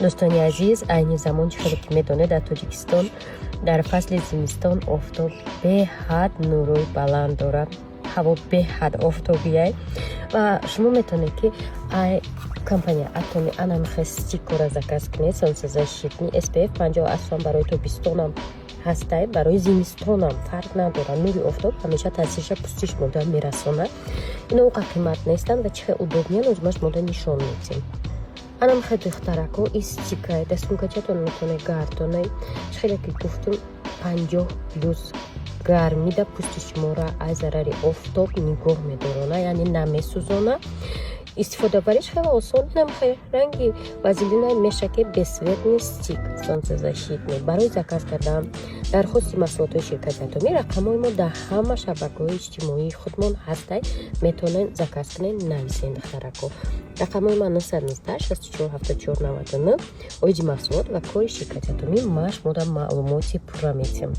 دوستان عزیز، این زمان چطوری که میدونه در تاجیکستان در فصل زمستان آفتاب به حد نوروی بلند داره، هوا به حد آفتابیه و شما میتونه که компания Атоми анамхестикора заказ کنید солнцезащитный SPF 50 اصلا برای تابستانم هسته، برای زمستانم فرق نداره. نوری آفتاب همیشه تاثیرش پوستش ماده میرسونه. اینا قیمت نیستن و چه удобнее نوزمش ماده نشون میدیم. انم خیلی اختراکو استیکای دستمکچتون میتونه گردونه. خیلی که گفتم 50 پلوس گرمی دا پوستش ما را از ضرر آفتاب نگاه میدارونه، یعنی نمیسوزونه. استفاده برش خیلی آسان نمیخواد. رنگی وازلین میشه که بسویت نیستیک солнцезащитный. برای زکاز کردن درخواست محصولات شرکت اتمی رقمای ما در همه شبکه‌های اجتماعی خودمون هسته، میتونن زکاز کنین. نویسین اختراکو رقمای من 919 64 74 99 اویدی محصولات و کار شرکت اتمی ماش مدام معلوماتی پورا میتیم.